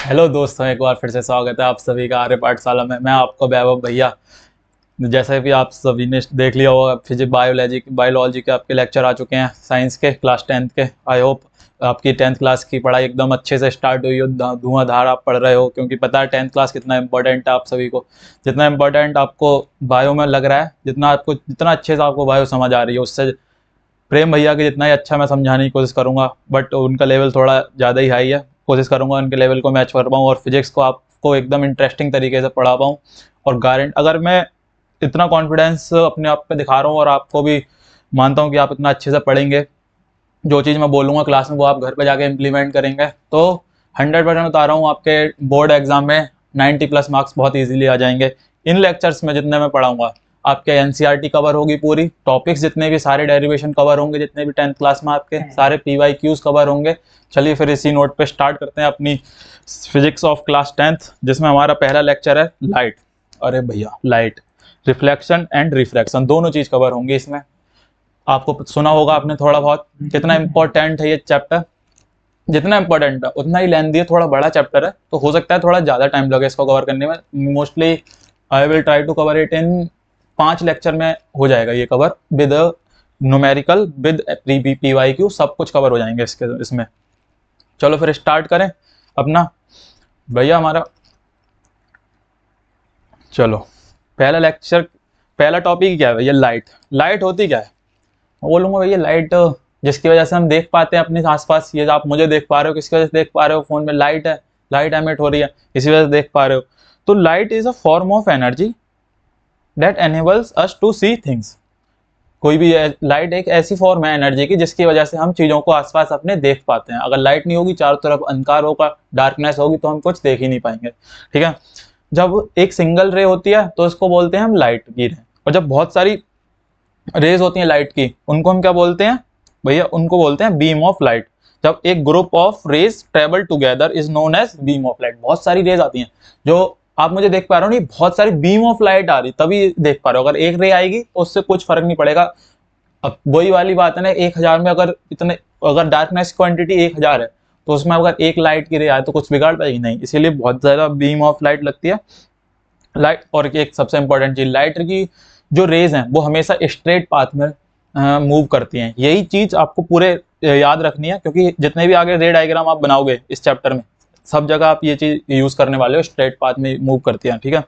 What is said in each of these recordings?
Hello दोस्तों, एक बार फिर से स्वागत है आप सभी का आर्य पाठशाला में। मैं आपका वैभव भैया। जैसे कि आप सभी ने देख लिया होगा, फिजिक्स बायोलॉजी के आपके लेक्चर आ चुके हैं, साइंस के क्लास 10th के। आई होप आपकी 10th क्लास की पढ़ाई एकदम अच्छे से स्टार्ट हुई हो, धुआंधार आप पढ़ रहे हो, क्योंकि पता है 10th क्लास कितना इंपॉर्टेंट है आप सभी को। जितना इंपॉर्टेंट आपको बायो में लग रहा है, जितना अच्छे से आपको बायो समझ आ रही है, उससे प्रेम भैया के जितना ही अच्छा मैं समझाने की कोशिश करूंगा, बट उनका लेवल थोड़ा ज़्यादा ही हाई है। कोशिश करूंगा उनके लेवल को मैच कर पाऊँ और फिजिक्स को आपको एकदम इंटरेस्टिंग तरीके से पढ़ा पाऊँ। और गारंट अगर मैं इतना कॉन्फिडेंस अपने आप पे दिखा रहा हूँ और आपको भी मानता हूँ कि आप इतना अच्छे से पढ़ेंगे, जो चीज़ मैं बोलूँगा क्लास में वो आप घर पे जाके इम्प्लीमेंट करेंगे, तो 100% बता रहा हूँ आपके बोर्ड एग्जाम में 90+ मार्क्स बहुत ईजिली आ जाएंगे। इन लेक्चर्स में जितने मैं पढ़ाऊंगा, आपके एनसीईआरटी कवर होगी पूरी, टॉपिक्स जितने भी सारे डेरिवेशन कवर होंगे, जितने भी 10th क्लास में आपके सारे पीवाईक्यूज कवर होंगे। चलिए फिर इसी नोट पे स्टार्ट करते हैं अपनी फिजिक्स ऑफ क्लास 10th, जिसमें हमारा पहला लेक्चर है लाइट। अरे भैया, लाइट, रिफ्लेक्शन एंड रिफ्रैक्शन दोनों चीज़ कवर होंगी इसमें। आपको सुना होगा आपने थोड़ा बहुत, कितना इंपॉर्टेंट है ये चैप्टर। जितना इंपॉर्टेंट है उतना ही लेंथी है, थोड़ा बड़ा चैप्टर है, तो हो सकता है थोड़ा ज़्यादा टाइम लगे इसको कवर करने में। Mostly I will try to cover it in 5 lecture में हो जाएगा ये कवर, विद न्यूमेरिकल विद पीवाईक्यू सब कुछ कवर हो जाएंगे इसमें। चलो फिर स्टार्ट करें अपना भैया हमारा। चलो पहला लेक्चर, पहला टॉपिक क्या है भैया? लाइट। लाइट होती क्या है? मैं बोलूँगा भैया लाइट जिसकी वजह से हम देख पाते हैं अपने आसपास, ये आप मुझे देख पा रहे हो, किसकी वजह से देख पा रहे हो? फोन में लाइट है, लाइट एमिट हो रही है, इसी वजह से देख पा रहे हो। तो light is a form of energy that enables us to see things. कोई भी लाइट एक ऐसी फॉर्म है एनर्जी की जिसकी वजह से हम चीज़ों को आसपास अपने देख पाते हैं। अगर लाइट नहीं होगी, चारों तरफ अंधकार होगा, डार्कनेस होगी, तो हम कुछ देख ही नहीं पाएंगे। ठीक है। जब एक सिंगल रे होती है तो इसको बोलते हैं हम लाइट की रे, और जब बहुत सारी रेज होती हैं लाइट की, उनको हम क्या बोलते हैं भैया? उनको बोलते हैं बीम ऑफ लाइट। जब एक group of rays travel together is known as beam of light. बहुत सारी रेज आती हैं, जो आप मुझे देख पा रहे हो नहीं, बहुत सारी बीम ऑफ लाइट आ रही, तभी देख पा रहे हो। अगर एक रे आएगी तो उससे कुछ फर्क नहीं पड़ेगा। अब वही वाली बात है ना, 1000 में अगर डार्कनेस क्वांटिटी 1000 है, तो उसमें अगर एक लाइट की रे आए तो कुछ बिगाड़ पाएगी नहीं, इसीलिए बहुत ज्यादा बीम ऑफ लाइट लगती है लाइट। और एक सबसे इंपॉर्टेंट चीज, लाइट की जो रेज हैं वो हमेशा स्ट्रेट पाथ में मूव करती हैं। यही चीज आपको पूरे याद रखनी है, क्योंकि जितने भी आगे रे डायग्राम आप बनाओगे इस चैप्टर में, सब जगह आप ये चीज यूज करने वाले हो, स्ट्रेट पाथ में मूव करती हैं। ठीक है।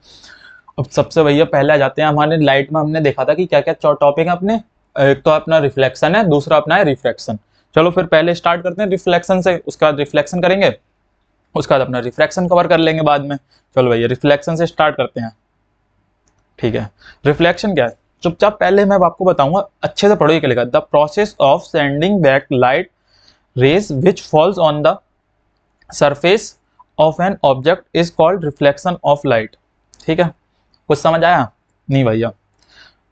अब सबसे भैया पहले आ जाते हैं, हमारे लाइट में हमने देखा था कि क्या क्या टॉपिक है अपने। एक तो अपना रिफ्लेक्शन है, दूसरा अपना है रिफ्रैक्शन। चलो फिर पहले स्टार्ट करते हैं रिफ्लेक्शन से, उसके बाद रिफ्लेक्शन करेंगे, उसके बाद अपना रिफ्रैक्शन कवर कर लेंगे बाद में। चलो भैया रिफ्लेक्शन से स्टार्ट करते हैं। ठीक है। रिफ्लेक्शन क्या है? चुपचाप पहले मैं आपको बताऊंगा, अच्छे से पढ़ोगे क्या लिखा। The process of sending back light rays which falls on the surface of an object is called reflection of light. ठीक है। कुछ समझ आया? नहीं भैया?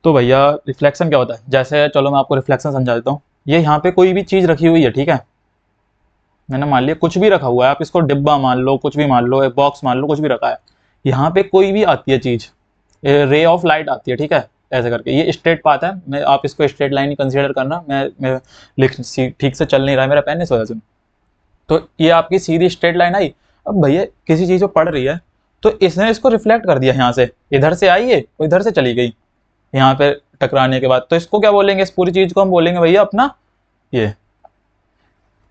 तो भैया रिफ्लेक्शन क्या होता है, जैसे चलो मैं आपको रिफ्लेक्शन समझा देता हूँ। ये यहाँ पे कोई भी चीज रखी हुई है, ठीक है, मैंने मान लिया कुछ भी रखा हुआ है, आप इसको डिब्बा मान लो, कुछ भी मान लो, एक बॉक्स मान लो, कुछ भी रखा है। यहाँ पे कोई भी आती है चीज, रे ऑफ लाइट आती है, ठीक है, ऐसे करके। ये स्ट्रेट पाथ है, मैं आप इसको स्ट्रेट लाइन ही कंसीडर करना। मैं लिख ठीक से चल नहीं रहा है मेरा पेन, इस वजह से। तो ये आपकी सीधी स्ट्रेट लाइन आई। अब भैया किसी चीज को पढ़ रही है, तो इसने इसको रिफ्लेक्ट कर दिया, यहाँ से इधर से आई है तो इधर से चली गई, यहाँ पे टकराने के बाद, तो इसको क्या बोलेंगे? इस पूरी चीज को हम बोलेंगे भैया अपना ये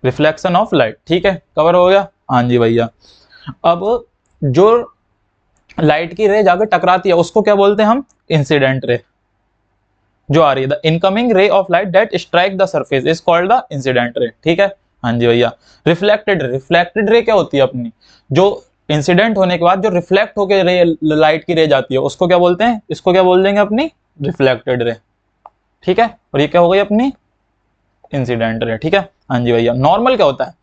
रिफ्लेक्शन ऑफ लाइट। ठीक है, कवर हो गया? हाँ जी भैया। अब जो लाइट की रे जाकर टकराती है उसको क्या बोलते हैं हम? Incident ray. जो आ रही है, the incoming ray of light that strike the surface is called the incident ray. ठीक है। हाँ जी भैया। रिफ्लेक्टेड रे, रिफ्लेक्टेड रे क्या होती है अपनी? जो इंसिडेंट होने के बाद जो रिफ्लेक्ट होकर रे लाइट की रे जाती है उसको क्या बोलते हैं? इसको क्या बोल देंगे? अपनी रिफ्लेक्टेड रे। ठीक है। और ये क्या हो गई? अपनी इंसिडेंट रे। ठीक है। हाँ जी भैया। नॉर्मल क्या होता है?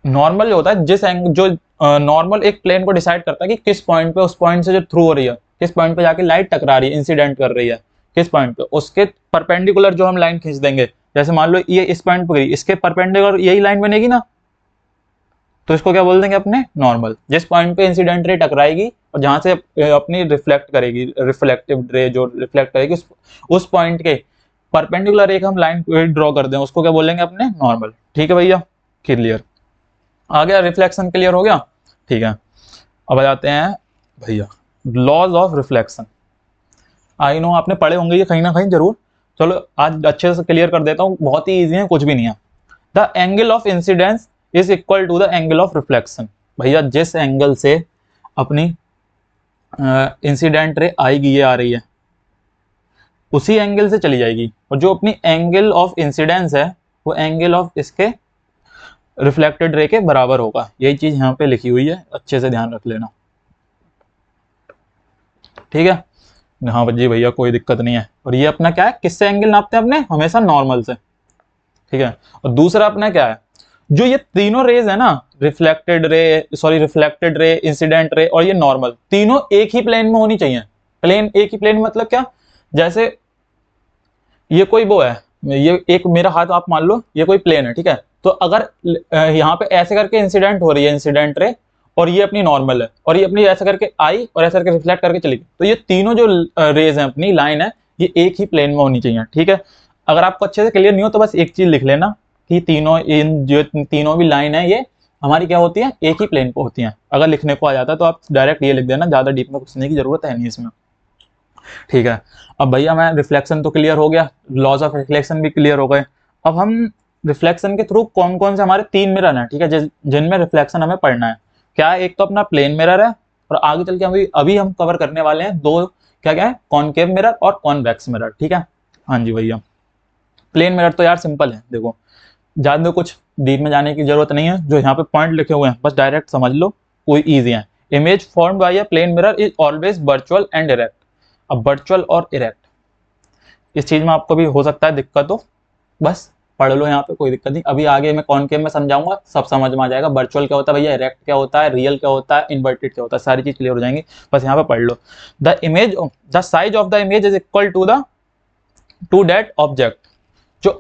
नॉर्मल जो होता है, जो नॉर्मल एक प्लेन को डिसाइड करता है कि किस पॉइंट पे, उस पॉइंट से जो थ्रू हो रही है, किस पॉइंट पे जाके लाइट टकरा रही है, इंसिडेंट कर रही है, किस पॉइंट पे, उसके परपेंडिकुलर जो हम लाइन खींच देंगे। जैसे मान लो ये इस पॉइंट पे गई, इसके परपेंडिकुलर यही लाइन बनेगी ना, तो इसको क्या बोल देंगे? अपने नॉर्मल। जिस पॉइंट पे इंसिडेंट रे टकराएगी और जहां से अपनी रिफ्लेक्ट करेगी, रिफ्लेक्टिव रे जो रिफ्लेक्ट करेगी, उस पॉइंट के परपेंडिकुलर एक हम लाइन ड्रॉ कर दें, उसको क्या बोलेंगे? अपने नॉर्मल। ठीक है भैया, क्लियर। आ गया रिफ्लेक्शन क्लियर हो गया, ठीक है। अब आ जाते हैं भैया laws of reflection. I know आपने पढ़े होंगे ये कहीं ना कहीं जरूर, चलो आज अच्छे से क्लियर कर देता हूँ, बहुत ही ईजी है, कुछ भी नहीं है। The angle of incidence is equal to the angle of reflection. भैया जिस एंगल से अपनी इंसिडेंट रे आएगी, ये आ रही है, उसी एंगल से चली जाएगी, और जो अपनी एंगल ऑफ इंसिडेंस है वो एंगल ऑफ इसके रिफ्लेक्टेड रे के बराबर होगा। यही चीज यहाँ पे लिखी हुई है, अच्छे से ध्यान रख लेना, ठीक है। हाँ जी भैया कोई दिक्कत नहीं है। और ये अपना क्या है, किससे एंगल नापते हैं अपने, हमेशा नॉर्मल से, ठीक है। और दूसरा अपना क्या है, जो ये तीनों रेज है ना, रिफ्लेक्टेड रे, इंसिडेंट रे और ये नॉर्मल, तीनों एक ही प्लेन में होनी चाहिए। प्लेन एक ही प्लेन मतलब क्या, जैसे ये कोई वो है, ये एक मेरा हाथ आप मान लो ये कोई प्लेन है, ठीक है। तो अगर यहाँ पे ऐसे करके इंसिडेंट हो रही है, इंसिडेंट रे, और ये अपनी नॉर्मल है, और ये अपनी ऐसे करके आई और ऐसे करके रिफ्लेक्ट करके चली गई, तो ये तीनों जो रेज है अपनी लाइन है, ये एक ही प्लेन में होनी चाहिए, ठीक है। अगर आपको अच्छे से क्लियर नहीं हो तो बस एक चीज लिख लेना कि तीनों, इन जो तीनों भी लाइन है ये हमारी क्या होती है, एक ही प्लेन पे होती हैं। अगर लिखने को आ जाता है तो आप डायरेक्ट ये लिख देना, ज्यादा डीप में घुसने की जरूरत है नहीं इसमें, ठीक है। अब भैया मैं रिफ्लेक्शन तो क्लियर हो गया, लॉज ऑफ रिफ्लेक्शन भी क्लियर हो गए। अब हम रिफ्लेक्शन के थ्रू कौन कौन से हमारे तीन मिरर हैं, ठीक है, जिनमें रिफ्लेक्शन हमें पढ़ना है। क्या है, एक तो अपना प्लेन मिरर है, और आगे चल के अभी हम कवर करने वाले हैं दो, क्या क्या है, कॉनकेव मिरर और कॉन्वेक्स मिरर, ठीक है। हाँ जी भैया, प्लेन मिरर तो यार सिंपल है, देखो ज्यादा कुछ डीप में जाने की जरूरत नहीं है, जो यहाँ पे पॉइंट लिखे हुए हैं बस डायरेक्ट समझ लो, कोई ईजी है। Image formed by a plane mirror is always virtual and erect. अब वर्चुअल और इरेक्ट, इस चीज में आपको भी हो सकता है दिक्कत हो, बस पढ़ लो यहाँ पे, कोई दिक्कत नहीं। अभी आगे मैं कॉनकेव में समझाऊंगा, सब समझ में आ जाएगा। वर्चुअल क्या होता है भैया, इरेक्ट क्या होता है, रियल क्या होता है, इन्वर्टेड क्या होता है, सारी चीज क्लियर हो जाएंगी, बस यहाँ पे पढ़ लो। The size of the image is equal to that object. जो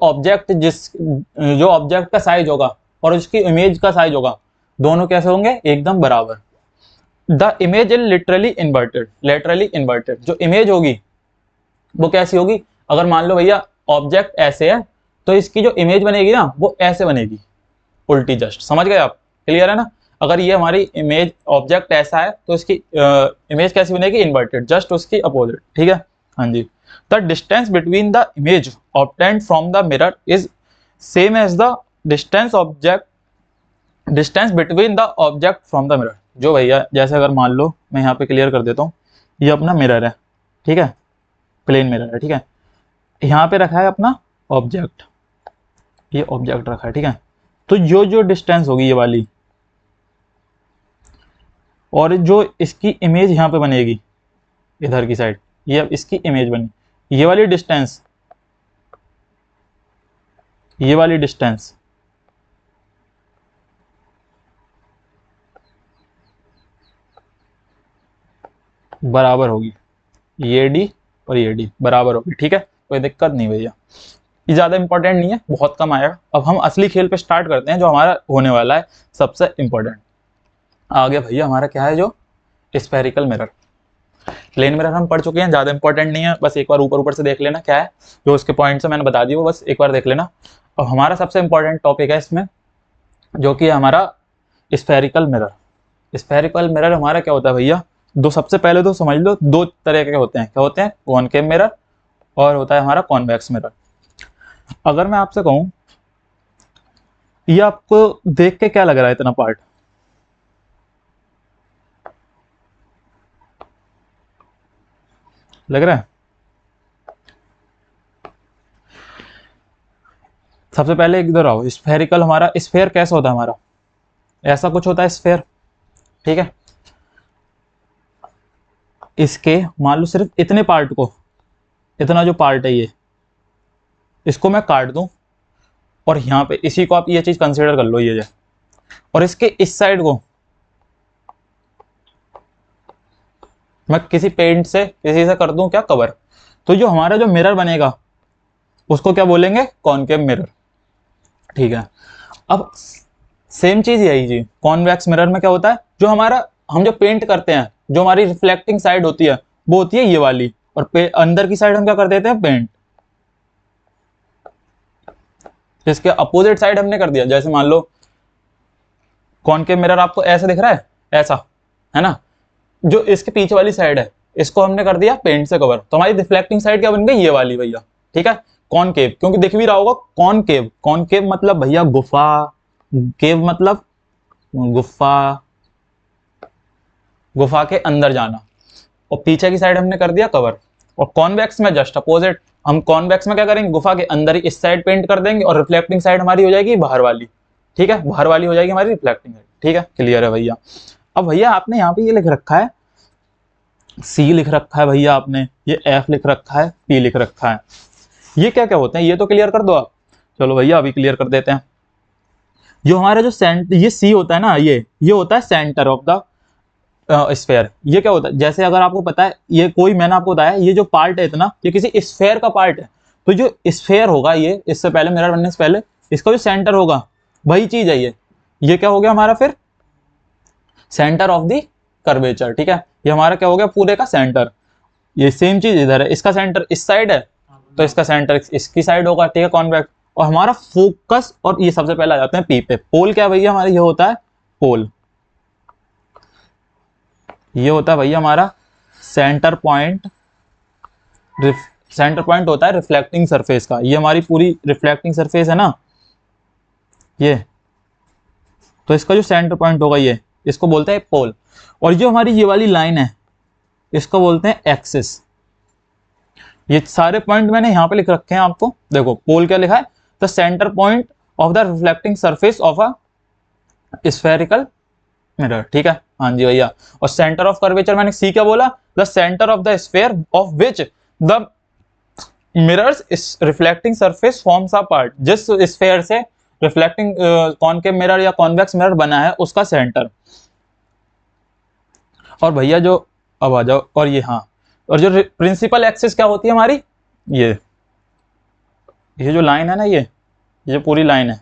ऑब्जेक्ट का साइज होगा और उसकी इमेज का साइज होगा, दोनों कैसे होंगे, एकदम बराबर। The image is literally inverted, जो इमेज होगी वो कैसी होगी, अगर मान लो भैया ऑब्जेक्ट ऐसे है तो इसकी जो इमेज बनेगी ना वो ऐसे बनेगी, उल्टी, जस्ट समझ गए आप, क्लियर है ना। अगर ये हमारी इमेज ऑब्जेक्ट ऐसा है तो इसकी इमेज कैसी बनेगी, इन्वर्टेड, जस्ट उसकी अपोजिट, ठीक है। हाँ जी, the distance between the image obtained from the mirror is same as the distance between the object from the mirror. जो भैया जैसे अगर मान लो मैं यहाँ पे क्लियर कर देता हूँ, ये अपना मिरर है, ठीक है, प्लेन मिरर है, ठीक है। यहाँ पे रखा है अपना ऑब्जेक्ट, ये ऑब्जेक्ट रखा है, ठीक है। तो जो डिस्टेंस होगी ये वाली, और जो इसकी इमेज यहाँ पे बनेगी इधर की साइड, ये अब इसकी इमेज बनी, ये वाली डिस्टेंस, ये वाली डिस्टेंस बराबर होगी, ये डी और ये डी बराबर होगी, ठीक है, कोई दिक्कत नहीं भैया। ये ज़्यादा इंपॉर्टेंट नहीं है, बहुत कम आएगा। अब हम असली खेल पे स्टार्ट करते हैं, जो हमारा होने वाला है सबसे इंपॉर्टेंट। आ गया भैया हमारा क्या है, जो स्फेरिकल मिरर। प्लेन मिरर हम पढ़ चुके हैं, ज़्यादा इंपॉर्टेंट नहीं है, बस एक बार ऊपर ऊपर से देख लेना क्या है, जो उसके पॉइंट्स है मैंने बता दिए वो बस एक बार देख लेना। अब हमारा सबसे इंपॉर्टेंट टॉपिक है इसमें, जो कि हमारा स्फेरिकल मिरर। स्फेरिकल मिरर हमारा क्या होता है भैया, दो, सबसे पहले तो समझ लो दो तरह के होते हैं, क्या होते हैं, कॉनकेव मिरर और होता है हमारा कॉन्वेक्स मिरर। अगर मैं आपसे कहूं, ये आपको देख के क्या लग रहा है, इतना पार्ट लग रहा है, सबसे पहले इधर आओ, स्फेरिकल, हमारा स्फेयर कैसा होता है, हमारा ऐसा कुछ होता है स्फेयर, ठीक है। इसके मान लो सिर्फ इतने पार्ट को, इतना जो पार्ट है ये, इसको मैं काट दूं, और यहाँ पे इसी को आप ये चीज कंसीडर कर लो, ये जो, और इसके इस साइड को मैं किसी पेंट से, किसी से कर दूं क्या, कवर, तो जो हमारा जो मिरर बनेगा उसको क्या बोलेंगे, कॉनकेव मिरर, ठीक है। अब सेम चीज यही जी कॉन्वेक्स मिरर में क्या होता है, जो हमारा, हम जो पेंट करते हैं, जो हमारी रिफ्लेक्टिंग साइड होती है वो होती है ये वाली, और अंदर की साइड हम क्या कर देते हैं, पेंट। इसके अपोजिट साइड हमने कर दिया, जैसे मान लो कॉनकेव मिरर आपको ऐसे दिख रहा है, ऐसा है ना, जो इसके पीछे वाली साइड है इसको हमने कर दिया पेंट से कवर, तो हमारी रिफ्लेक्टिंग साइड क्या बन गई, ये वाली भैया, ठीक है। कॉनकेव क्योंकि दिख भी रहा होगा, कॉनकेव, कॉनकेव मतलब भैया गुफा, केव मतलब गुफा, गुफा के अंदर जाना, और पीछे की साइड हमने कर दिया कवर। और कॉन्वेक्स में जस्ट अपोजिट, हम कॉन्वेक्स में क्या करेंगे, गुफा के अंदर ही इस साइड पेंट कर देंगे और रिफ्लेक्टिंग साइड हमारी हो जाएगी बाहर वाली, ठीक है, बाहर वाली हो जाएगी हमारी रिफ्लेक्टिंग साइड, ठीक है, क्लियर है भैया। अब भैया आपने यहाँ पे ये लिख रखा है सी लिख रखा है भैया, आपने ये एफ लिख रखा है, पी लिख रखा है, ये क्या क्या होते हैं ये तो क्लियर कर दो आप। चलो भैया अभी क्लियर कर देते हैं। जो हमारा जो ये सी होता है ना, ये होता है सेंटर ऑफ द स्फेयर। ये क्या होता है, जैसे अगर आपको पता है ये कोई, मैंने आपको बताया ये जो पार्ट है इतना, ये किसी स्फेयर का पार्ट है, तो जो स्फेयर होगा ये, इससे पहले मिरर बनने से पहले इसका जो सेंटर होगा वही चीज है ये क्या हो गया हमारा फिर सेंटर ऑफ द कर्वेचर, ठीक है, ये हमारा क्या हो गया पूरे का सेंटर। ये सेम चीज इधर है, इसका सेंटर इस साइड है तो इसका सेंटर इसकी साइड होगा, ठीक है, कॉन्वेक्स। और हमारा फोकस, और ये सबसे पहले आ जाते हैं पी पे, पोल क्या भैया हमारा ये होता है पोल, ये होता है भैया हमारा सेंटर पॉइंट, सेंटर पॉइंट होता है रिफ्लेक्टिंग सरफेस का, ये हमारी पूरी रिफ्लेक्टिंग सरफेस है ना ये, तो इसका जो सेंटर पॉइंट होगा ये, इसको बोलते हैं पोल। और जो हमारी ये वाली लाइन है इसको बोलते हैं एक्सिस। ये सारे पॉइंट मैंने यहाँ पे लिख रखे हैं आपको, देखो पोल क्या लिखा है, the centre point of the reflecting surface of a spherical mirror, ठीक है, हाँ जी भैया। और सेंटर ऑफ कर्वेचर मैंने सी क्या बोला, the centre of the sphere of which the mirrors reflecting surface forms a part, जिस स्फेयर से रिफ्लेक्टिंग कॉनकेव मिरर या कॉन्वेक्स मिरर बना है उसका सेंटर। और भैया जो अब आ जाओ, और ये हाँ, और जो प्रिंसिपल एक्सिस क्या होती है हमारी, ये जो लाइन है ना, ये जो पूरी लाइन है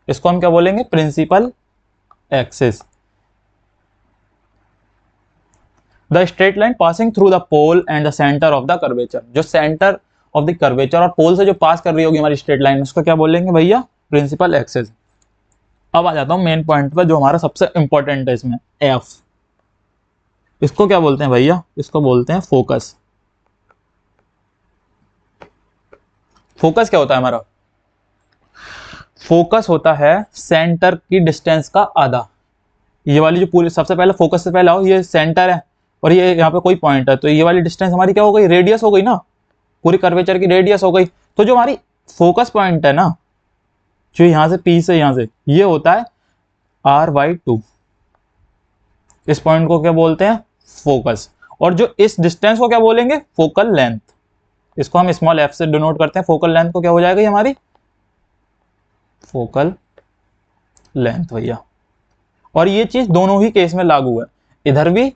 इसको हम क्या बोलेंगे principal axis. The straight line passing through the pole and the centre of the curvature, जो सेंटर ऑफ द कर्वेचर और पोल से जो पास कर रही होगी हमारी स्ट्रेट लाइन, उसको क्या बोलेंगे भैया प्रिंसिपल एक्सिस। अब आ जाता हूं मेन पॉइंट पर जो हमारा सबसे इंपॉर्टेंट है इसमें, एफ, इसको क्या बोलते हैं भैया, इसको बोलते हैं फोकस। फोकस क्या होता है हमारा, फोकस होता है सेंटर की डिस्टेंस का आधा। ये वाली जो पूरी, सबसे पहले फोकस से पहले आओ, ये सेंटर है और ये यहाँ पे कोई पॉइंट है, तो ये वाली डिस्टेंस हमारी क्या हो गई, रेडियस हो गई ना, पूरी कर्वेचर की रेडियस हो गई। तो जो हमारी फोकस पॉइंट है ना, जो यहाँ से पी से यहाँ से, ये होता है R/2, इस पॉइंट को क्या बोलते हैं फोकस। और जो इस डिस्टेंस को क्या बोलेंगे फोकल लेंथ, इसको हम स्मॉल f से डिनोट करते हैं, फोकल लेंथ को क्या हो जाएगा हमारी फोकल लेंथ भैया। और ये चीज दोनों ही केस में लागू है, इधर भी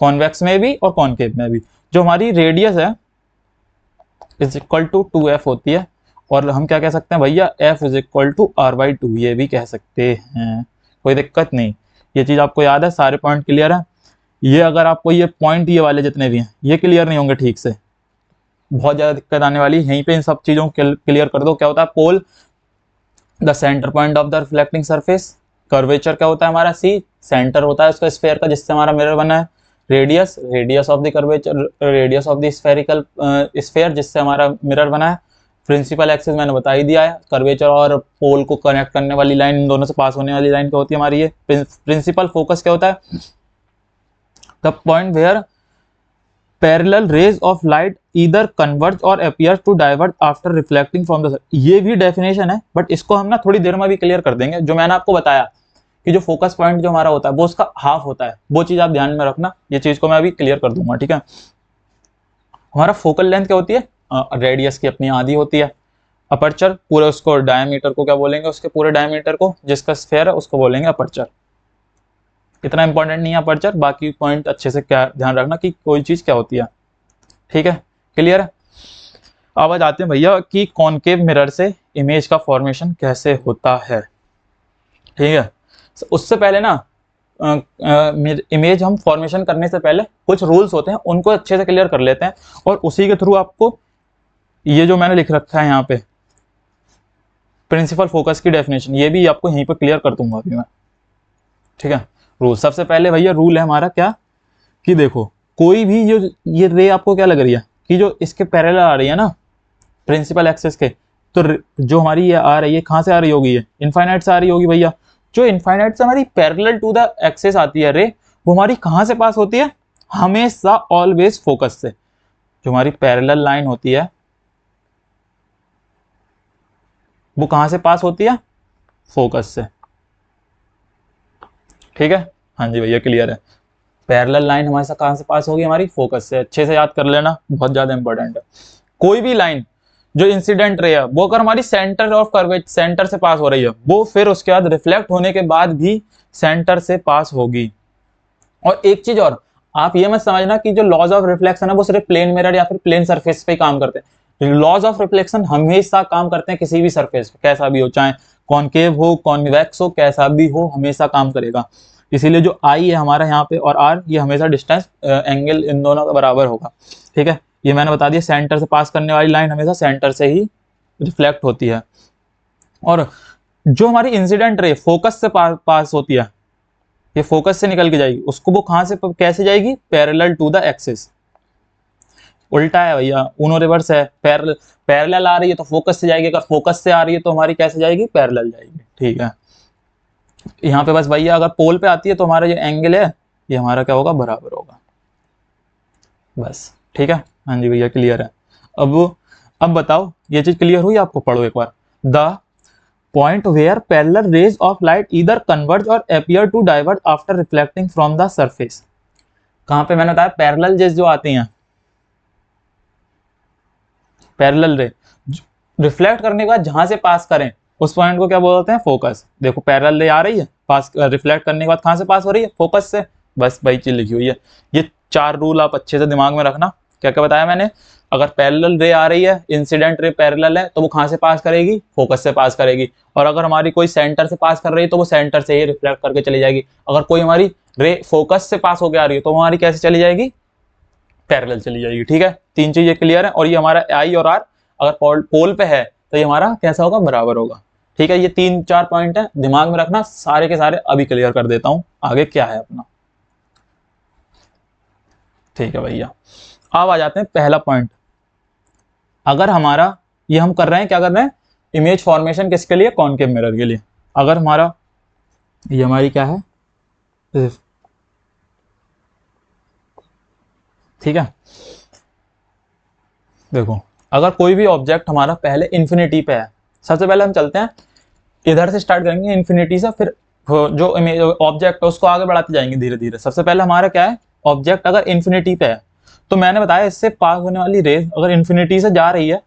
कॉन्वेक्स में भी और कॉनकेव में भी। जो हमारी रेडियस है इज इक्वल टू 2f होती है, और हम क्या कह सकते हैं भैया f is equal to R/2, ये भी कह सकते हैं, कोई दिक्कत नहीं। ये चीज आपको याद है, सारे पॉइंट क्लियर है। ये अगर आपको ये पॉइंट ये वाले जितने भी हैं ये क्लियर नहीं होंगे ठीक से, बहुत ज्यादा दिक्कत आने वाली है। यहीं पे इन सब चीजों को क्लियर कर दो। क्या होता है pole, the centre point of the reflecting surface, curvature क्या होता है हमारा सी, सेंटर होता है उसका स्फेयर का जिससे हमारा मिरर बना है, radius, radius of the curvature, radius of the spherical sphere जिससे हमारा मिरर बना है। प्रिंसिपल एक्सिस मैंने बता ही दिया है, कर्वेचर और पोल को कनेक्ट करने वाली लाइन, इन दोनों से पास होने वाली लाइन क्या होती है हमारी ये प्रिंसिपल। फोकस क्या होता है, the point where parallel rays of light either converge or appear to divert after reflecting from the sun. ये भी डेफिनेशन है बट इसको हम ना थोड़ी देर में भी क्लियर कर देंगे। जो मैंने आपको बताया कि जो फोकस पॉइंट जो हमारा होता है वो उसका हाफ होता है, वो चीज आप ध्यान में रखना, ये चीज को मैं अभी क्लियर कर दूंगा, ठीक है। हमारा फोकल लेंथ क्या होती है, रेडियस की अपनी आधी होती है। अपर्चर पूरे उसको डायमीटर को क्या बोलेंगे, उसके पूरे डायमीटर को जिसका स्फेयर है उसको बोलेंगे अपर्चर। इतना इंपॉर्टेंट नहीं है अपर्चर, बाकी पॉइंट अच्छे से क्या ध्यान रखना कि कोई चीज क्या होती है, ठीक है, क्लियर है। अब आ जाते हैं भैया कि कॉनकेव मिरर से इमेज का फॉर्मेशन कैसे होता है, ठीक है। उससे पहले ना इमेज हम फॉर्मेशन करने से पहले कुछ रूल्स होते हैं उनको अच्छे से क्लियर कर लेते हैं, और उसी के थ्रू आपको ये जो मैंने लिख रखा है यहाँ पे प्रिंसिपल फोकस की डेफिनेशन, ये भी आपको यहीं पे क्लियर कर दूंगा अभी मैं। ठीक है। रूल, सबसे पहले भैया रूल है हमारा क्या, कि देखो कोई भी जो ये रे आपको क्या लग रही है कि जो इसके पैरेलल आ रही है ना प्रिंसिपल एक्सिस के, तो जो हमारी ये आ रही है कहाँ से आ रही होगी, ये इनफाइनाइट से आ रही होगी भैया। जो इनफाइनाइट से हमारी पैरेलल टू द एक्सिस आती है रे, वो हमारी कहाँ से पास होती है, हमेशा ऑलवेज फोकस से। जो हमारी पैरेलल लाइन होती है वो कहाँ से पास होती है, फोकस से। ठीक है, हाँ जी भैया क्लियर है। पैरेलल लाइन हमारे साथ कहाँ से पास होगी, हमारी फोकस से। अच्छे से याद कर लेना, बहुत ज्यादा इंपॉर्टेंट है। कोई भी लाइन जो इंसिडेंट रे है वो अगर हमारी सेंटर ऑफ कर्वेचर, सेंटर से पास हो रही है, वो फिर उसके बाद रिफ्लेक्ट होने के बाद भी सेंटर से पास होगी। और एक चीज और, आप ये मत समझना कि जो लॉज ऑफ रिफ्लेक्शन है वो सिर्फ प्लेन मिरर या फिर प्लेन सरफेस पे काम करते हैं। लॉज ऑफ रिफ्लेक्शन हमेशा काम करते हैं किसी भी सरफेस पे, कैसा भी हो, चाहे कॉनकेव हो कॉन्वेक्स हो, कैसा भी हो, हमेशा काम करेगा। इसीलिए जो आई है हमारा यहाँ पे और आर, ये हमेशा डिस्टेंस एंगल इन दोनों का बराबर होगा। ठीक है, ये मैंने बता दिया, सेंटर से पास करने वाली लाइन हमेशा सेंटर से ही रिफ्लेक्ट होती है। और जो हमारी इंसिडेंट रे फोकस से पास होती है, ये फोकस से निकल के जाएगी, उसको वो कहां से कैसे जाएगी, पैरेलल टू द एक्सिस। उल्टा है भैया, उनो रिवर्स है। पैरेलल आ रही है तो फोकस से जाएगी, अगर फोकस से आ रही है तो हमारी कैसे जाएगी, पैरेलल जाएगी। ठीक है, यहाँ पे बस भैया अगर पोल पे आती है तो हमारा जो एंगल है ये हमारा क्या होगा, बराबर होगा, बस। ठीक है, हाँ जी भैया क्लियर है। अब बताओ ये चीज क्लियर हुई आपको, पढ़ो एक बार। The point where parallel rays of light either converge or appear to diverge after reflecting from the surface। कहां पे मैंने बताया पैरेलल रेज जो आती हैं, पैरेलल रे रिफ्लेक्ट करने के बाद जहां से पास करें उस पॉइंट को क्या बोलते हैं, फोकस। देखो पैरेलल रे आ रही है, पास रिफ्लेक्ट करने के बाद कहां से पास हो रही है, फोकस से। बस वही चीज लिखी हुई है। ये 4 रूल आप अच्छे से दिमाग में रखना। क्या क्या बताया मैंने, अगर पैरेलल रे आ रही है, इंसिडेंट रे पैरेलल है, तो वो कहां से पास करेगी, फोकस से पास करेगी। और अगर हमारी कोई सेंटर से पास कर रही है तो वो सेंटर से ही रिफ्लेक्ट करके चली जाएगी। अगर कोई हमारी रे फोकस से पास होकर आ रही है तो हमारी कैसे चली जाएगी, पैरेलल चली जाएगी। ठीक है, 3 चीजें क्लियर है। और ये हमारा आई और आर अगर पोल पे है तो ये हमारा कैसा होगा, बराबर होगा। ठीक है, ये 3-4 पॉइंट है, दिमाग में रखना। सारे के सारे अभी क्लियर कर देता हूं, आगे क्या है अपना। ठीक है भैया, अब आ जाते हैं पहला पॉइंट। अगर हमारा ये हम कर रहे हैं, क्या कर रहे हैं, इमेज फॉर्मेशन किसके लिए, कॉनकेव मिरर के लिए। अगर हमारा ये हमारी क्या है, ठीक है, देखो अगर कोई भी ऑब्जेक्ट हमारा पहले इंफिनिटी पे है, सबसे पहले हम चलते हैं इधर से स्टार्ट करेंगे इंफिनिटी से, फिर जो इमेज ऑब्जेक्ट है उसको आगे बढ़ाते जाएंगे धीरे धीरे। सबसे पहले हमारा क्या है, ऑब्जेक्ट अगर इंफिनिटी पे है, तो मैंने बताया इससे पास होने वाली रे अगर इंफिनिटी से जा रही है,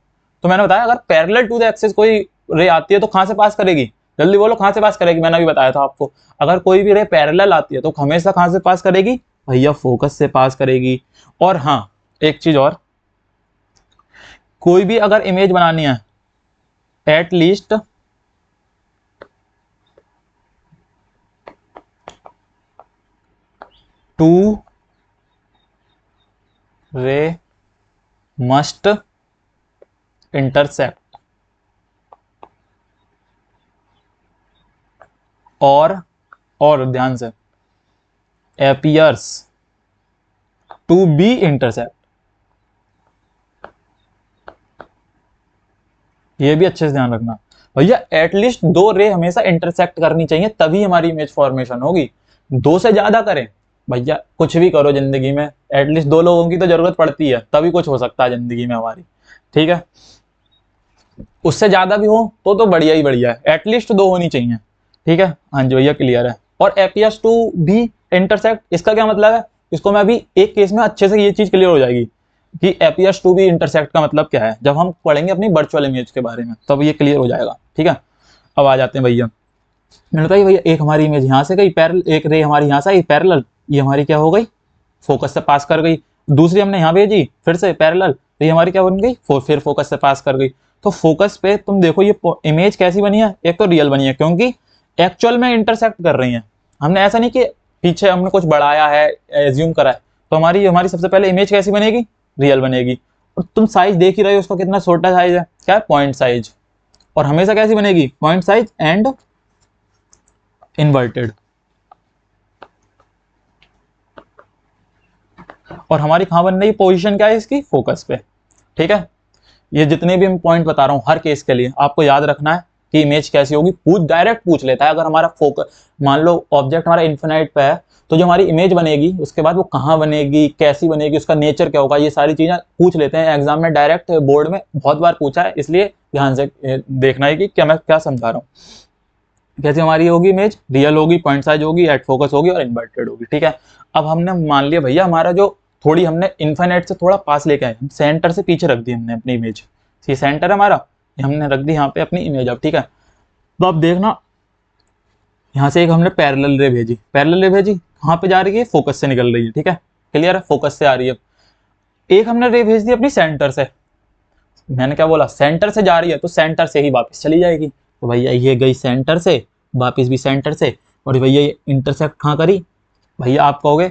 तो मैंने बताया अगर पैरेलल टू द एक्सिस कोई रे आती है तो कहां से पास करेगी, जल्दी बोलो कहां से पास करेगी। मैंने अभी बताया था आपको, अगर कोई भी रे पैरेलल आती है तो हमेशा कहां से पास करेगी, भैया फोकस से पास करेगी। और हाँ, एक चीज और, कोई भी अगर इमेज बनानी है, at least to ray must intersect और ध्यान से appears टू बी इंटरसेक्ट। ये भी अच्छे से ध्यान रखना भैया, एटलीस्ट 2 रे हमेशा इंटरसेक्ट करनी चाहिए, तभी हमारी इमेज फॉर्मेशन होगी। 2 से ज्यादा करें भैया, कुछ भी करो जिंदगी में, एटलीस्ट 2 लोगों की तो जरूरत पड़ती है, तभी कुछ हो सकता है जिंदगी में हमारी। ठीक है, उससे ज्यादा भी हो तो बढ़िया ही बढ़िया है, एटलीस्ट 2 होनी चाहिए। ठीक है, हाँ जी भैया क्लियर है। और एपियर्स टू भी इंटरसेक्ट, इसका क्या मतलब है, इसको मैं अभी एक केस में अच्छे से ये चीज क्लियर हो जाएगी कि एपियर्स टू भी इंटरसेक्ट का मतलब क्या है, जब हम पढ़ेंगे अपनी वर्चुअल इमेज के बारे में तब ये क्लियर हो जाएगा। ठीक है, अब आ जाते हैं भैया, मैंने बताया भैया एक हमारी इमेज यहाँ से गई पैरेलल, एक रे हमारी यहाँ से आई पैरेलल, ये हमारी क्या हो गई, फोकस से पास कर गई। दूसरी हमने यहाँ भेजी फिर से पैरेलल, तो ये हमारी क्या बन गई, फिर फोकस से पास कर गई। तो फोकस पे तुम देखो ये इमेज कैसी बनी है, एक तो रियल बनी है क्योंकि एक्चुअल में इंटरसेक्ट कर रही है। हमने ऐसा नहीं कि पीछे हमने कुछ बढ़ाया है, एज्यूम करा है। तो हमारी सबसे पहले इमेज कैसी बनेगी, रियल बनेगी। और तुम साइज देख ही रहे हो उसका कितना छोटा साइज है, क्या है, पॉइंट साइज। और हमेशा कैसी बनेगी, पॉइंट साइज एंड इन्वर्टेड। और हमारी कहाँ बन रही है, पोजीशन क्या है इसकी, फोकस पे। ठीक है, ये जितने भी मैं पॉइंट बता रहा हूँ हर केस के लिए आपको याद रखना है कि इमेज कैसी होगी। डायरेक्ट पूछ लेता है, अगर हमारा फोकस मान लो ऑब्जेक्ट हमारा इन्फिनाइट पे है, तो जो हमारी इमेज बनेगी उसके बाद वो कहाँ बनेगी, कैसी बनेगी, उसका नेचर क्या होगा, ये सारी चीजें पूछ लेते हैं एग्जाम में, डायरेक्ट बोर्ड में बहुत बार पूछा है, इसलिए ध्यान से देखना है कि क्या मैं क्या समझा रहा हूँ। कैसे हमारी होगी इमेज, रियल होगी, पॉइंट साइज होगी, एट फोकस होगी और इन्वर्टेड होगी। ठीक है, अब हमने मान लिया भैया हमारा जो थोड़ी हमने इन्फिनिट से थोड़ा पास लेके आए, सेंटर से पीछे रख दी हमने अपनी इमेज, ये सेंटर है हमारा, हमने रख दी यहाँ पे अपनी इमेज। अब ठीक है, तो अब देखना यहाँ से एक हमने पैरेलल रे भेजी, पैरेलल रे भेजी कहाँ पे जा रही है, फोकस से निकल रही है। ठीक है, क्लियर है, फोकस से आ रही है। एक हमने रे भेज दी अपनी सेंटर से, मैंने क्या बोला, सेंटर से जा रही है तो सेंटर से ही वापस चली जाएगी। तो भैया ये गई सेंटर से, वापस भी सेंटर से, और भैया ये इंटरसेक्ट कहाँ करी, भैया आप कहोगे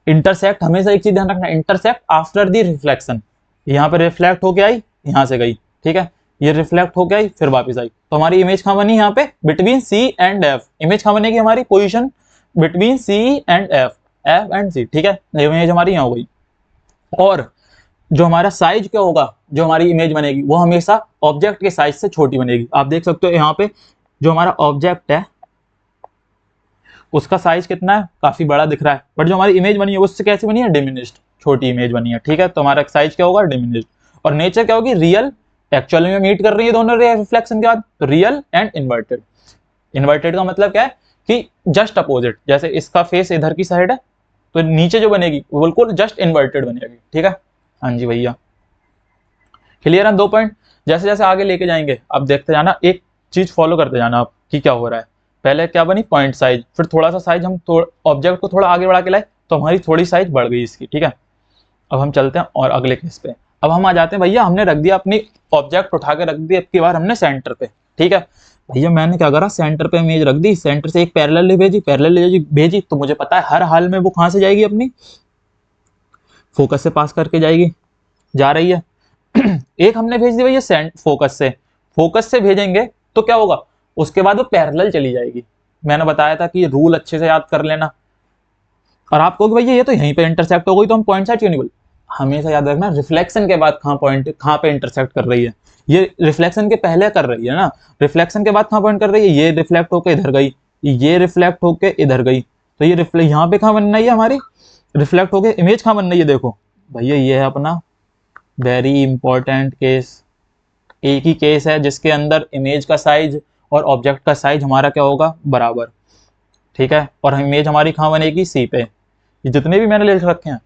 इंटरसेक्ट, हमेशा एक चीज ध्यान रखना, इंटरसेक्ट आफ्टर द रिफ्लेक्शन, यहाँ पे रिफ्लेक्ट होके आई, यहाँ से गई। ठीक है, ये रिफ्लेक्ट होके आई फिर वापस आई, तो हमारी इमेज कहाँ बनी, यहाँ पे between C and F, image कहाँ बनेगी हमारी, position between C and F, F and C. ठीक है, इमेज हमारी यहाँ हो गई। और जो हमारा साइज क्या होगा, जो हमारी इमेज बनेगी वो हमेशा ऑब्जेक्ट के साइज से छोटी बनेगी। आप देख सकते हो यहाँ पे जो हमारा ऑब्जेक्ट है उसका साइज कितना है, काफी बड़ा दिख रहा है, बट जो हमारी इमेज बनी है उससे कैसी बनी है, डिमिनिश्ड, छोटी इमेज बनी है। ठीक है, तो हमारा साइज क्या होगा, डिमिनिश्ड। और नेचर क्या होगी, रियल, एक्चुअल में मीट कर रही है दोनों रिफ्लेक्शन के बाद, तो रियल एंड इन्वर्टेड। इन्वर्टेड का मतलब क्या है कि जस्ट अपोजिट, जैसे इसका फेस इधर की साइड है तो नीचे जो बनेगी वो बिल्कुल जस्ट इन्वर्टेड बनेगी। ठीक है, हाँ जी भैया, क्लियर है दो पॉइंट। जैसे जैसे आगे लेके जाएंगे आप देखते जाना, एक चीज फॉलो करते जाना आप कि क्या हो रहा है। पहले क्या बनी, पॉइंट साइज, फिर थोड़ा सा साइज हम ऑब्जेक्ट को थोड़ा आगे बढ़ा के लाए तो हमारी थोड़ी साइज बढ़ गई इसकी। ठीक है, अब हम चलते हैं और अगले केस पे। अब हम आ जाते हैं भैया, हमने रख दिया अपनी ऑब्जेक्ट उठा के रख दी, अब की बार हमने सेंटर पे। ठीक है भैया, मैंने क्या करा, सेंटर पे इमेज रख दी, सेंटर से एक पैरेलल भेजी, पैरेलल भेजी तो मुझे पता है हर हाल में वो कहां से जाएगी, अपनी फोकस से पास करके जाएगी, जा रही है। एक हमने भेज दी भैया फोकस से भेजेंगे तो क्या होगा, उसके बाद वो पैरेलल चली जाएगी। मैंने बताया था कि ये रूल अच्छे से याद कर लेना। और आप कहोगे भैया ये तो यहीं पे इंटरसेक्ट हो गई तो हम पॉइंट साइड क्यों नहीं बोले, हमेशा याद रखना रिफ्लेक्शन के बाद कहाँ पे इंटरसेक्ट कर रही है, ये रिफ्लेक्शन के पहले कर रही है ना, रिफ्लेक्शन के बाद कहाँ पॉइंट कर रही है, ये रिफ्लेक्ट होकर इधर गई, ये रिफ्लेक्ट होकर इधर गई, तो ये रिफ्लेक्ट यहाँ पे कहाँ बन रही है हमारी, रिफ्लेक्ट होकर इमेज कहाँ बन रही है, देखो भैया ये है अपना वेरी इंपॉर्टेंट केस। एक ही केस है जिसके अंदर इमेज का साइज और ऑब्जेक्ट का साइज हमारा क्या होगा, बराबर। ठीक है, और इमेज हमारी कहाँ बनेगी, सी पे। ये जितने भी मैंने लिख रखे हैं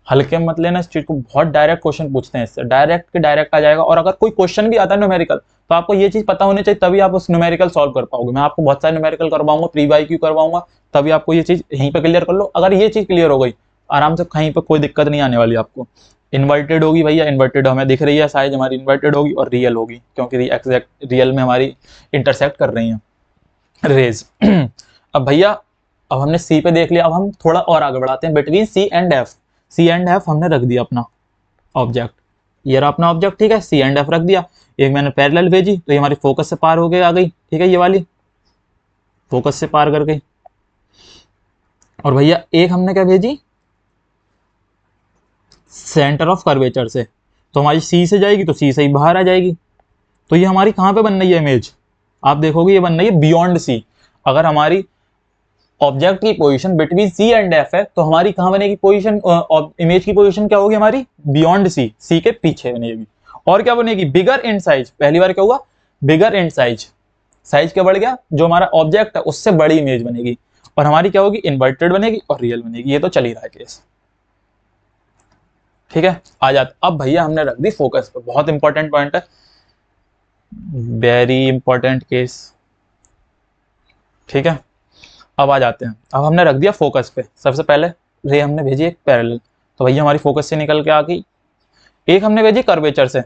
हल्के मत लेना इस चीज को, बहुत डायरेक्ट क्वेश्चन पूछते हैं इससे, डायरेक्ट के डायरेक्ट आ जाएगा। और अगर कोई क्वेश्चन भी आता है न्यूमेरिकल तो आपको ये चीज पता होनी चाहिए, तभी आप उस न्यूमेरिकल सॉल्व कर पाओगे। मैं आपको बहुत सारे न्यूमेरिकल करवाऊंगा, प्री बाई क्यू करवाऊंगा, तभी आपको ये चीज यहीं पे क्लियर कर लो। अगर ये चीज क्लियर हो गई आराम से, कहीं पे कोई दिक्कत नहीं आने वाली आपको। इन्वर्टेड होगी भैया, इन्वर्टेड हमें दिख रही है, साइज हमारी इन्वर्टेड होगी, और रियल होगी क्योंकि एग्जैक्ट रियल में हमारी इंटरसेक्ट कर रही हैं रेज। अब भैया अब हमने सी पे देख लिया, अब हम थोड़ा और आगे बढ़ाते हैं, between C and F. C and F हमने रख दिया अपना ऑब्जेक्ट, ये रहा अपना ऑब्जेक्ट। ठीक है, सी एंड एफ रख दिया, एक मैंने पैरेलल भेजी तो ये हमारी फोकस से पार हो गई, आ गई। ठीक है, ये वाली फोकस से पार कर गई। और भैया एक हमने क्या भेजी, सेंटर ऑफ कर्वेचर से, तो हमारी सी से जाएगी तो सी से ही बाहर आ जाएगी। तो ये हमारी कहाँ पे बन रही है इमेज, आप देखोगे ये बन रही है बियॉन्ड सी। अगर हमारी ऑब्जेक्ट की position between C and F है तो हमारी कहाँ बनेगी पोजीशन, इमेज की पोजीशन क्या होगी हमारी, बियॉन्ड सी, सी के पीछे बनेगी। और क्या बनेगी, बिगर इन साइज। पहली बार क्या हुआ, बिगर इन साइज, साइज क्या बढ़ गया, जो हमारा ऑब्जेक्ट है उससे बड़ी इमेज बनेगी, और हमारी क्या होगी, इन्वर्टेड बनेगी और रियल बनेगी। ये तो चल ही रहा है केस। ठीक है, आ जाते अब भैया हमने रख दी फोकस पे, बहुत इंपॉर्टेंट पॉइंट है, वेरी इंपॉर्टेंट केस। ठीक है, अब आ जाते हैं, अब हमने रख दिया फोकस पे। सबसे पहले रे हमने भेजी एक पैरेलल, तो भैया हमारी फोकस से निकल के आ गई। एक हमने भेजी कर्वेचर से,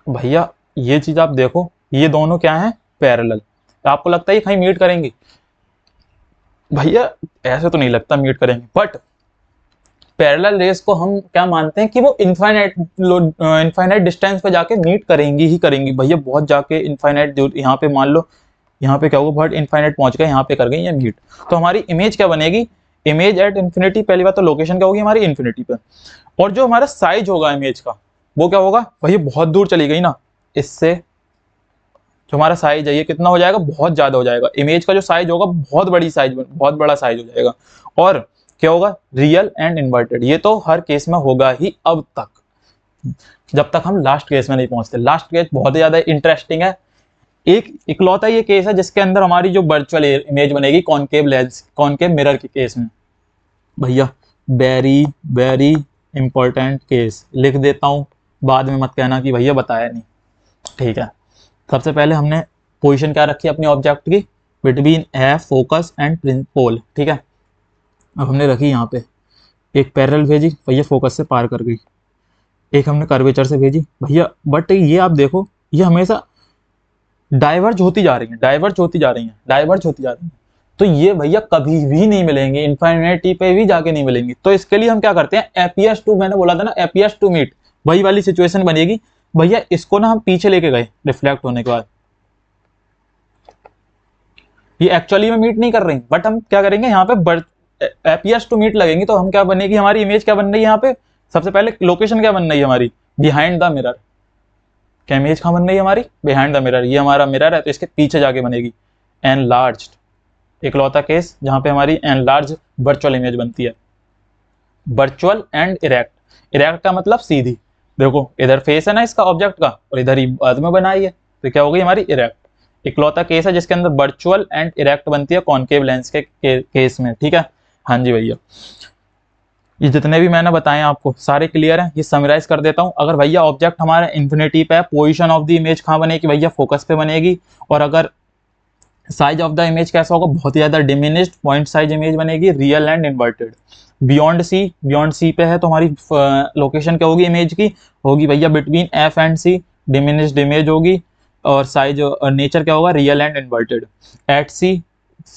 भैया ये चीज आप देखो, ये दोनों क्या है, पैरेलल। तो आपको लगता है ये कहीं मीट करेंगी, भैया ऐसे तो नहीं लगता मीट करेंगे, बट पैरेलल रेस को हम क्या मानते हैं कि वो इनफाइनाइट डिस्टेंस पे जाके मीट करेंगी ही करेंगी। भैया बहुत जाके इनफाइनाइट, यहाँ पे मान लो यहाँ पे क्या होगा, बहुत इनफाइनाइट पहुंच गए, यहाँ पे कर गई ये मीट, तो हमारी इमेज क्या बनेगी, इमेज एट इन्फिनिटी, पहली बात तो लोकेशन क्या होगी हमारी इन्फिनिटी पे, और जो हमारा साइज होगा इमेज का वो क्या होगा भाई, बहुत दूर चली गई ना, इससे जो हमारा साइज है ये कितना हो जाएगा, बहुत ज्यादा हो जाएगा। इमेज का जो साइज होगा बहुत बड़ी साइज, बहुत बड़ा साइज हो जाएगा। और क्या होगा, रियल एंड इन्वर्टेड, ये तो हर केस में होगा ही अब तक, जब तक हम लास्ट केस में नहीं पहुंचते। लास्ट केस बहुत ज्यादा इंटरेस्टिंग है, एक इकलौता ये केस है जिसके अंदर हमारी जो वर्चुअल इमेज बनेगी कॉनकेव लेंस, कॉनकेव मिरर के केस में। भैया वेरी वेरी इंपॉर्टेंट केस, लिख देता हूं, बाद में मत कहना कि भैया बताया नहीं, ठीक है। सबसे पहले हमने पोजीशन क्या रखी अपने ऑब्जेक्ट की, between F focus and pole, ठीक है। अब हमने रखी यहाँ पे एक पैरेलल भेजी भैया, फोकस से पार कर गई, एक हमने कर्वेचर से भेजी भैया, बट ये आप देखो ये हमेशा डाइवर्ज होती जा रही है, डाइवर्ज होती जा रही है, डाइवर्ज होती जा रही है, तो ये भैया कभी भी नहीं मिलेंगे, इन्फिनिटी पे भी जाके नहीं मिलेंगी। तो इसके लिए हम क्या करते हैं, एपीएस टू, मैंने बोला था ना एपीएस टू मीट, वही वाली सिचुएशन बनेगी भैया। इसको ना हम पीछे लेके गए रिफ्लेक्ट होने के बाद, ये एक्चुअली में मीट नहीं कर रही, बट हम क्या करेंगे यहाँ पे एपीएस टू मीट लगेंगी, तो हम क्या बनेगी हमारी इमेज, क्या बन रही है यहाँ पे, सबसे पहले लोकेशन क्या बन रही है हमारी, बिहाइंड द मिरर। क्या इमेज कहाँ बन रही है हमारी, बिहाइंड द मिरर, ये हमारा मिरर है तो इसके पीछे जाके बनेगी एनलार्ज्ड। इकलौता केस जहां पे हमारी एनलार्ज वर्चुअल इमेज बनती है, वर्चुअल एंड इरेक्ट। इरेक्ट का मतलब सीधी, देखो इधर फेस है ना इसका ऑब्जेक्ट का और इधर ही बाद में बनाई है, तो क्या हो गई हमारी इरेक्ट। इकलौता केस है जिसके अंदर वर्चुअल एंड इरेक्ट बनती है कॉनकेव लेंस के केस में, ठीक है। हाँ जी भैया, ये जितने भी मैंने बताए आपको सारे क्लियर हैं, ये समराइज कर देता हूं। अगर भैया ऑब्जेक्ट हमारा इन्फिनिटी पे है, पोजीशन ऑफ द इमेज कहाँ बनेगी भैया, फोकस पे बनेगी। और अगर साइज ऑफ द इमेज कैसा होगा, बहुत ही ज्यादा डिमिनिश्ड पॉइंट साइज इमेज बनेगी, real and inverted. Beyond C पे है तो हमारी लोकेशन क्या होगी इमेज की, होगी भैया between F and C, diminished image होगी। और साइज नेचर क्या होगा, real and inverted. At C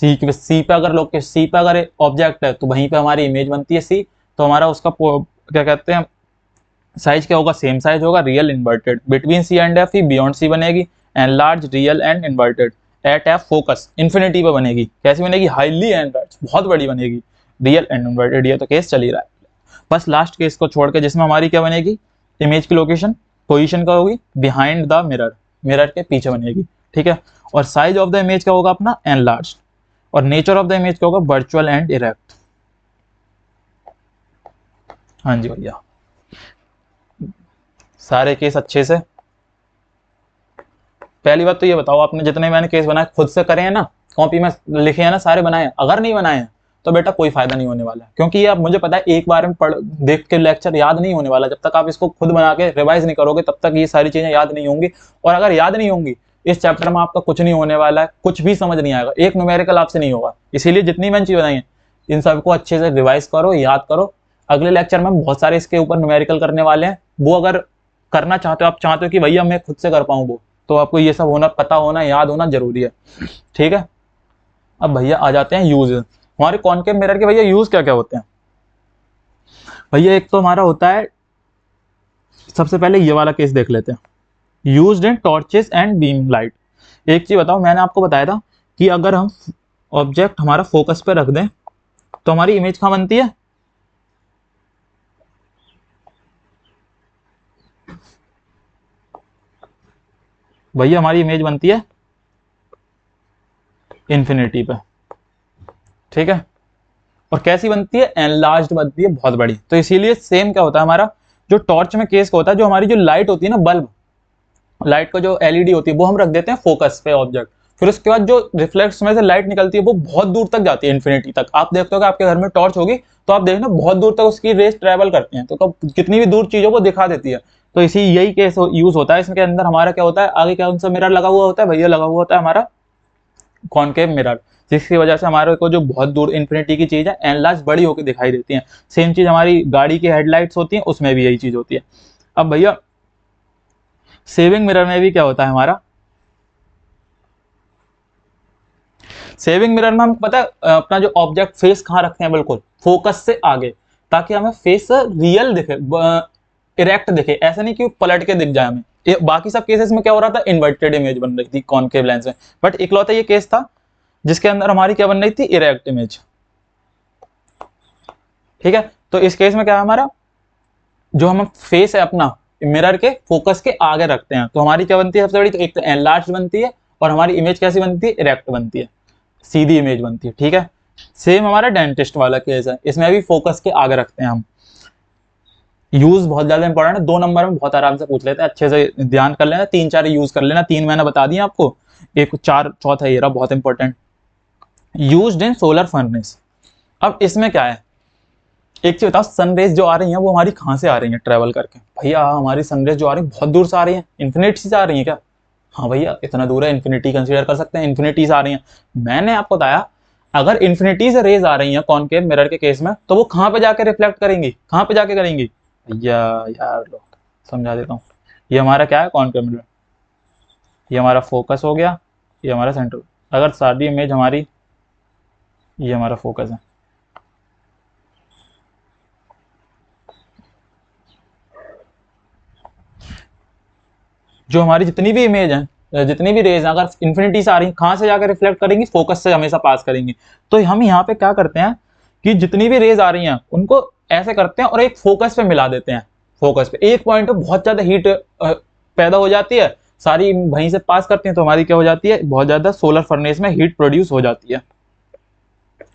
पे अगर लोकेशन, सी पे अगर ऑब्जेक्ट है तो वहीं पे हमारी इमेज बनती है सी, तो हमारा उसका क्या कहते हैं साइज क्या होगा, सेम साइज होगा, real inverted. Between C and F ही बियॉन्ड सी बनेगी, and large real and inverted. At F focus infinity पे बनेगी, कैसी बनेगी, हाईली एंड लार्ज, बहुत बड़ी बनेगी, रियल एंड इन्वर्टेड। ये तो केस चल ही रहा है, बस लास्ट केस को छोड़ के जिसमें हमारी क्या बनेगी, इमेज की लोकेशन पोजिशन क्या होगी, बिहाइंड द मिरर, मिरर के पीछे बनेगी, ठीक है। और साइज ऑफ द इमेज क्या होगा अपना, एनलार्ज्ड। और नेचर ऑफ द इमेज क्या होगा, वर्चुअल एंड इरेक्ट। हाँ जी भैया, सारे केस अच्छे से। पहली बात तो ये बताओ, आपने जितने मैंने केस बनाए खुद से करे हैं ना, कॉपी में लिखे हैं ना, सारे बनाए हैं? अगर नहीं बनाए हैं तो बेटा कोई फायदा नहीं होने वाला है, क्योंकि ये आप मुझे पता है एक बार में पढ़ देख के लेक्चर याद नहीं होने वाला। जब तक आप इसको खुद बना के रिवाइज नहीं करोगे तब तक ये सारी चीजें याद नहीं होंगी। और अगर याद नहीं होंगी इस चैप्टर में आपका कुछ नहीं होने वाला है, कुछ भी समझ नहीं आएगा, एक न्यूमेरिकल आपसे नहीं होगा। इसीलिए जितनी मैंने चीज बनाई है इन सबको अच्छे से रिवाइज करो, याद करो। अगले लेक्चर में बहुत सारे इसके ऊपर न्यूमेरिकल करने वाले हैं, वो अगर करना चाहते हो, आप चाहते हो कि भैया मैं खुद से कर पाऊँ वो, तो आपको ये सब होना, पता होना, याद होना जरूरी है, ठीक है। अब भैया आ जाते हैं यूज, हमारे कॉनकेव मिरर के भैया यूज क्या क्या होते हैं। भैया एक तो हमारा होता है, सबसे पहले ये वाला केस देख लेते हैं, used in torches and beam light. एक चीज बताओ, मैंने आपको बताया था कि अगर हम ऑब्जेक्ट हमारा फोकस पे रख दें तो हमारी इमेज कहाँ बनती है, भैया हमारी इमेज बनती है इन्फिनिटी पे, ठीक है। और कैसी बनती है, एनलार्ज्ड बनती है, बहुत बड़ी। तो इसीलिए सेम क्या होता है हमारा, जो टॉर्च में केस होता है, जो हमारी जो लाइट होती है ना, बल्ब लाइट का जो एलईडी होती है वो हम रख देते हैं फोकस पे ऑब्जेक्ट, फिर उसके बाद जो रिफ्लेक्स में से लाइट निकलती है वो बहुत दूर तक जाती है, इन्फिनिटी तक। आप देखते हो कि आपके घर में टॉर्च होगी तो आप देखना बहुत दूर तक उसकी रेस ट्रेवल करती हैं, तो कितनी भी दूर चीजों को दिखा देती है। तो इसी यही केस यूज होता है इसके अंदर। हमारा क्या होता है, आगे कौन सा मिरर लगा हुआ होता है भैया, लगा हुआ होता है हमारा कॉनकेव मिरर, जिसकी वजह से हमारे को जो बहुत दूर इन्फिनिटी की चीज है एनलार्ज बड़ी होकर दिखाई देती है। सेम चीज हमारी गाड़ी की हेडलाइट्स होती है, उसमें भी यही चीज होती है। अब भैया सेविंग मिरर में भी क्या होता है हमारा, सेविंग मिरर में हम पता है अपना जो ऑब्जेक्ट फेस कहाँ रखते हैं, बिल्कुल फोकस से आगे, ताकि हमें फेस रियल दिखे, इरेक्ट दिखे, ऐसा नहीं कि पलट के दिख जाए हमें। बाकी सब केसेस में क्या हो रहा था, इन्वर्टेड इमेज बन रही थी कॉनकेव लेंस में, बट इकलौता ये केस था जिसके अंदर हमारी क्या बन रही थी, इरेक्ट इमेज। ठीक है। तो इस केस में क्या है, हमारा जो हम फेस है अपना मिरर के फोकस के आगे रखते हैं, तो हमारी क्या बनती है सबसे बड़ी, तो एक तो एनलार्ज बनती है, और हमारी इमेज कैसी बनती है, इरेक्ट बनती है, सीधी इमेज बनती है। ठीक है, सेम हमारा डेंटिस्ट वाला केस है, इसमें भी फोकस के आगे रखते हैं हम। यूज बहुत ज्यादा इंपॉर्टेंट है, 2 नंबर में बहुत आराम से पूछ लेते हैं, अच्छे से ध्यान कर लेना, 3-4 यूज कर लेना, 3 मैंने बता दिया आपको, एक चौथा ये रहा बहुत important, used in solar furnace. अब इसमें क्या है, एक चीज बताओ, सनरेज जो आ रही है वो हमारी कहाँ से आ रही है ट्रेवल करके, भैया हमारी सनरेज जो आ रही है बहुत दूर से आ रही है, इन्फिनिटी से आ रही है क्या, हाँ भैया इतना दूर है, इन्फिनिटी कंसीडर कर सकते हैं, इन्फिनिटी से आ रही है। मैंने आपको बताया अगर इन्फिनिटी से रेज आ रही है कॉनकेव मिरर के केस में, तो वो कहाँ पे जाके रिफ्लेक्ट करेंगी, कहाँ पे जाके करेंगी भैया, यार लो समझा देता हूँ। ये हमारा क्या है, कॉनकेव मिरर, ये हमारा फोकस हो गया, ये हमारा सेंटर, अगर सारी इमेज हमारी, ये हमारा फोकस है, जो हमारी जितनी भी इमेज है, जितनी भी रेज अगर इन्फिनिटी से आ रही है, कहाँ से जाकर रिफ्लेक्ट करेंगी, फोकस से हमेशा पास करेंगी। तो हम यहाँ पे क्या करते हैं कि जितनी भी रेज आ रही हैं उनको ऐसे करते हैं और एक फोकस पे मिला देते हैं, फोकस पे एक पॉइंट पे बहुत ज्यादा हीट पैदा हो जाती है, सारी वहीं से पास करती हैं, तो हमारी क्या हो जाती है, बहुत ज्यादा सोलर फर्नेस में हीट प्रोड्यूस हो जाती है।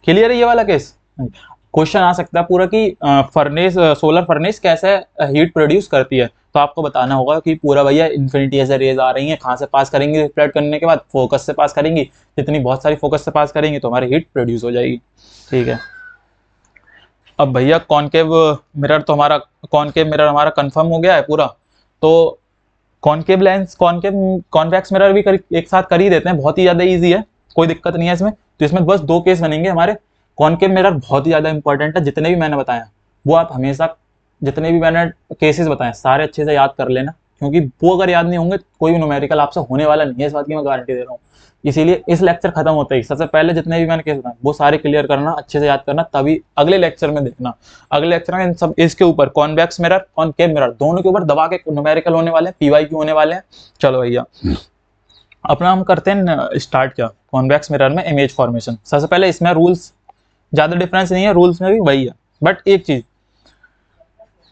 क्लियर है ये वाला केस। क्वेश्चन आ सकता है पूरा कि फर्नेस, सोलर फर्नेस कैसे हीट प्रोड्यूस करती है, तो आपको बताना होगा कि पूरा भैया इन्फिनिटी ऐसे रेज आ रही हैं, कहाँ से पास करेंगी, रिफ्लेक्ट करने के बाद फोकस से पास करेंगी, जितनी बहुत सारी फोकस से पास करेंगी तो हमारी हीट प्रोड्यूस हो जाएगी। ठीक है, अब भैया कॉनकेव मिरर तो हमारा, कॉनकेव मिरर हमारा कंफर्म हो गया है पूरा, तो concave lens, concave convex mirror भी एक साथ कर ही देते हैं, बहुत ही ज्यादा ईजी है, कोई दिक्कत नहीं है इसमें। तो इसमें बस 2 केस बनेंगे हमारे। कॉनकेव मिरर बहुत ही ज्यादा इंपॉर्टेंट है, जितने भी मैंने बताया वो आप हमेशा, जितने भी मैंने केसेस बताए सारे अच्छे से याद कर लेना, क्योंकि वो अगर याद नहीं होंगे कोई भी न्यूमेरिकल आपसे होने वाला नहीं है, इस बात की मैं गारंटी दे रहा हूँ। इसीलिए इस लेक्चर खत्म होते ही सबसे पहले जितने भी मैंने केस बताए वो सारे क्लियर करना, अच्छे से याद करना, तभी अगले लेक्चर में देखना, अगले लेक्चर में सब इसके ऊपर कॉन्वेक्स मिरर, कॉनकेव मिरर दोनों के ऊपर दबा के न्यूमेरिकल होने वाले हैं, पीवाईक्यू होने वाले हैं। चलो भैया अपना हम करते हैं स्टार्ट क्या, कॉन्वेक्स मिरर में इमेज फॉर्मेशन। सबसे पहले इसमें रूल्स ज्यादा डिफरेंस नहीं है, रूल्स में भी वही है, बट एक चीज,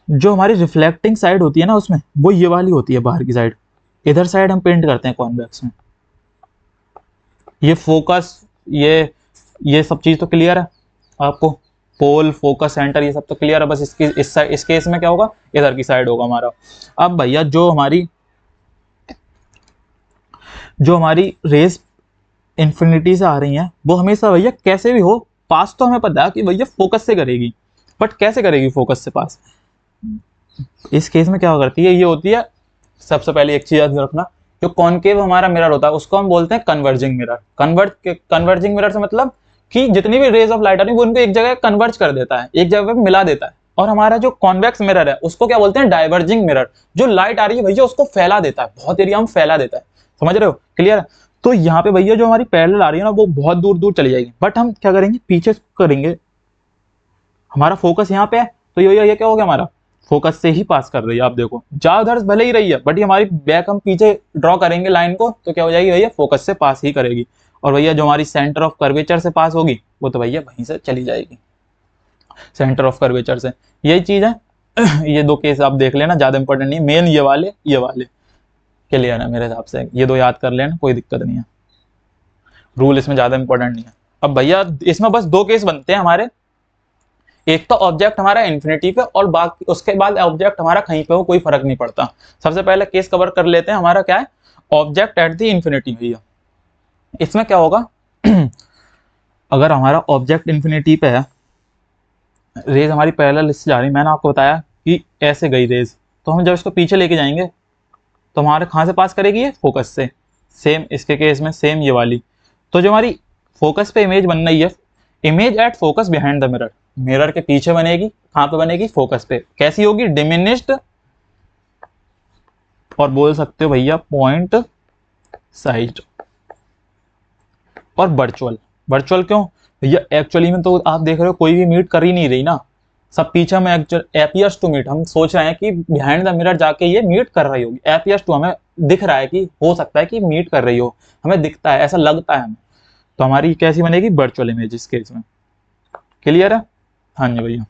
जो हमारी रिफ्लेक्टिंग साइड होती है ना उसमें, वो ये वाली होती है बाहर की साइड, इधर साइड हम पेंट करते हैं कॉन्वेक्स में। ये फोकस, ये सब चीज तो क्लियर है आपको, पोल फोकस सेंटर ये सब तो क्लियर है, बस इसकी इस केस में क्या होगा, इधर की साइड होगा हमारा। अब भैया जो हमारी रेस इन्फिनिटी से आ रही हैं वो हमेशा भैया कैसे भी हो पास, तो हमें पता है कि भैया फोकस से करेगी, बट कैसे करेगी फोकस से पास, इस केस में क्या करती है, ये होती है, सबसे पहले एक चीज याद रखना, जो कॉनकेव हमारा मिरर होता है उसको हम बोलते हैं कन्वर्जिंग मिरर। कन्वर्जिंग मिरर से मतलब कि जितनी भी रेज ऑफ लाइट आ रही है वो उनको एक जगह कन्वर्ज कर देता है, एक जगह पे मिला देता है। और हमारा जो कॉन्वेक्स मिरर है उसको क्या बोलते हैं, डाइवर्जिंग मिरर, जो लाइट आ रही है भैया उसको फैला देता है, बहुत एरिया में फैला देता है, समझ रहे हो, क्लियर है। तो यहाँ पे भैया जो हमारी पैरेलल आ रही है ना वो बहुत दूर दूर चली जाएगी, बट हम क्या करेंगे, पीछे करेंगे, हमारा फोकस यहाँ पे है, तो ये क्या हो गया, हमारा फोकस से ही पास कर रही है, आप देखो ज्यादा भले ही रही है, बट ये हमारी बैक हम पीछे ड्रॉ करेंगे लाइन को, तो क्या हो जाएगी भैया, फोकस से पास ही करेगी। और भैया जो हमारी सेंटर ऑफ कर्वेचर से पास होगी वो तो भैया वहीं से चली जाएगी, सेंटर ऑफ कर्वेचर से, यही चीज है। ये 2 केस आप देख लेना, ज्यादा इंपॉर्टेंट नहीं, मेन ये वाले क्लियर है मेरे हिसाब से, ये 2 याद कर लेना, कोई दिक्कत नहीं है, रूल इसमें ज्यादा इंपॉर्टेंट नहीं है। अब भैया इसमें बस 2 केस बनते हैं हमारे, एक तो ऑब्जेक्ट हमारा इन्फिनिटी पे, और बाकी उसके बाद ऑब्जेक्ट हमारा कहीं पे हो कोई फर्क नहीं पड़ता। सबसे पहले केस कवर कर लेते हैं, हमारा क्या है, ऑब्जेक्ट एट द इन्फिनिटी। भैया इसमें क्या होगा, अगर हमारा ऑब्जेक्ट इन्फिनिटी पे है, रेज हमारी पैरेलल इससे जा रही, मैंने आपको बताया कि ऐसे गई रेज, तो हम जब इसको पीछे लेके जाएंगे तो हमारे कहाँ से पास करेगी, ये फोकस से, सेम इसके केस में सेम ये वाली। तो जो हमारी फोकस पे इमेज बन रही है, image at focus behind the mirror, mirror के पीछे बनेगी, कहां पे बनेगी, फोकस पे, कैसी होगी, डिमिनिश्ड, और बोल सकते हो भैया पॉइंट साइज, और वर्चुअल क्यों भैया, एक्चुअली में तो आप देख रहे हो कोई भी मीट कर ही नहीं रही ना, सब पीछे में एपियर्स टू मीट, हम सोच रहे हैं कि बिहाइंड द मिरर जाके ये मीट कर रही होगी, एपियर्स टू हमें दिख रहा है कि हो सकता है कि मीट कर रही हो, हमें दिखता है, ऐसा लगता है हमें, तो हमारी कैसी बनेगी, वर्चुअल इमेज इस केस में, क्लियर है। हाँ जी भैया,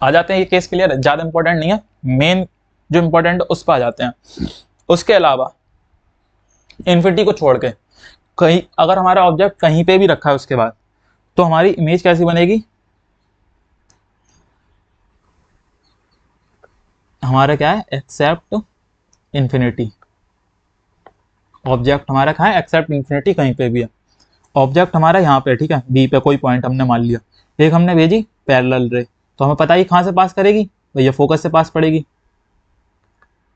आ जाते हैं, ये केस क्लियर है, ज़्यादा इंपॉर्टेंट नहीं है, मेन जो इंपॉर्टेंट है उस पर आ जाते हैं। उसके अलावा इन्फिनिटी को छोड़ के कहीं अगर हमारा ऑब्जेक्ट कहीं पे भी रखा है उसके बाद, तो हमारी इमेज कैसी बनेगी, हमारा क्या है, एक्सेप्ट इन्फिनिटी। ऑब्जेक्ट हमारा कहाँ है, एक्सेप्ट इन्फिनिटी, कहीं पे भी है। ऑब्जेक्ट हमारा यहाँ पे, ठीक है, बी पे कोई पॉइंट हमने मान लिया, एक हमने भेजी पैरेलल रे, तो हमें पता ही कहाँ से पास करेगी भैया, फोकस से पास पड़ेगी,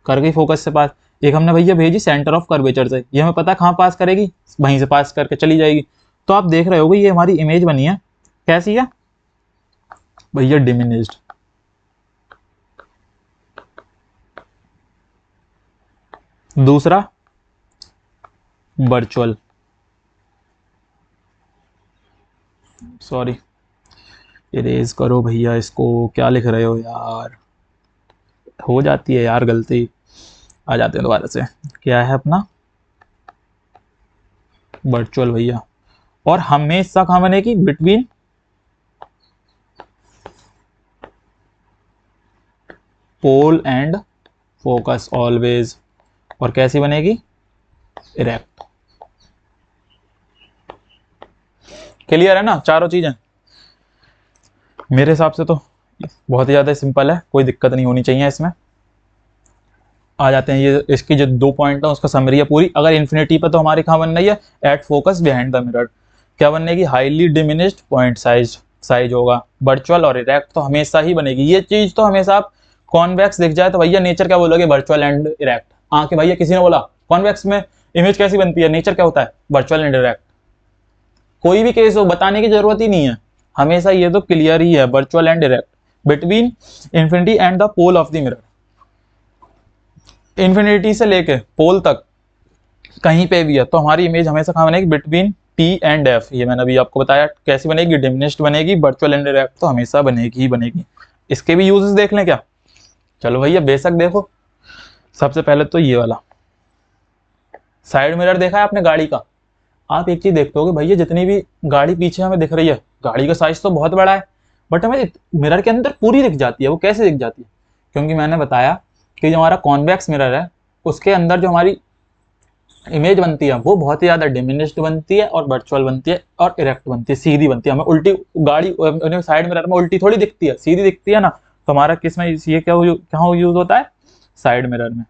कर गई फोकस से पास। एक हमने भैया भेजी सेंटर ऑफ कर्वेचर से, ये हमें पता कहाँ पास करेगी, वहीं से पास करके चली जाएगी। तो आप देख रहे होगे ये हमारी इमेज बनी है, कैसी है भैया, डिमिनिश्ड। दूसरा वर्चुअल, सॉरी इरेज करो भैया इसको, क्या लिख रहे हो यार, हो जाती है यार गलती, आ जाते हैं दोबारा से। क्या है अपना वर्चुअल भैया, और हमेशा कहाँ बनेगी, between pole and focus always, और कैसी बनेगी, इरेक्ट। क्लियर है ना चारों चीजें, मेरे हिसाब से तो बहुत ही ज़्यादा सिंपल है, कोई दिक्कत नहीं होनी चाहिए इसमें। आ जाते हैं ये इसकी जो 2 पॉइंट है उसका समरी है पूरी। अगर इन्फिनिटी पे तो हमारी कहाँ बन रही है, at focus behind the mirror, क्या बनेगी, highly diminished point size, size होगा। वर्चुअल और इरेक्ट तो हमेशा ही बनेगी, ये चीज तो हमेशा आप कॉन्वेक्स दिख जाए तो भैया नेचर क्या बोलोगे, वर्चुअल एंड इरेक्ट। आके भैया किसी ने बोला कॉन्वेक्स में इमेज कैसी बनती है, नेचर क्या होता है, वर्चुअल एंड इरेक्ट। कोई भी केस हो बताने की जरूरत ही नहीं है, हमेशा ये तो क्लियर ही है, virtual and direct between infinity and the pole of the mirror. Infinity से लेके पोल तक कहीं पे भी है तो हमारी इमेज हमेशा कहाँ बनेगी, बिटवीन पी एंड एफ। ये मैंने अभी आपको बताया कैसी बनेगी, डिमिनिश्ड बनेगी, वर्चुअल एंड डायरेक्ट तो हमेशा बनेगी ही बनेगी। इसके भी यूजेस देख लें क्या, चलो भैया बेशक देखो। सबसे पहले तो ये वाला साइड मिरर देखा है आपने गाड़ी का, आप एक चीज देखते हो कि भैया जितनी भी गाड़ी पीछे हमें दिख रही है, गाड़ी का साइज तो बहुत बड़ा है, बट हमें मिरर के अंदर पूरी दिख जाती है। वो कैसे दिख जाती है, क्योंकि मैंने बताया कि जो हमारा कॉन्वेक्स मिरर है उसके अंदर जो हमारी इमेज बनती है वो बहुत ही ज्यादा डिमिनिश्ड बनती है, और वर्चुअल बनती है, और इरेक्ट बनती है, सीधी बनती है। हमें उल्टी गाड़ी साइड मिरर में उल्टी थोड़ी दिखती है, सीधी दिखती है ना। तो हमारा किस में ये क्या यूज होता है, साइड मिरर में।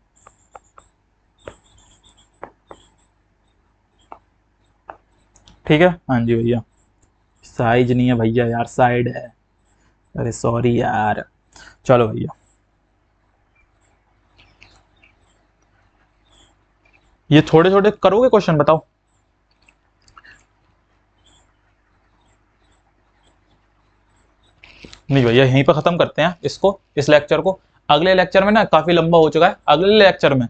ठीक है, हाँ जी भैया, साइज नहीं है भैया यार, साइड है, अरे सॉरी यार। चलो भैया, ये थोड़े थोड़े करोगे क्वेश्चन, बताओ। नहीं भैया यहीं पर खत्म करते हैं इसको, इस लेक्चर को। अगले लेक्चर में ना, काफी लंबा हो चुका है, अगले लेक्चर में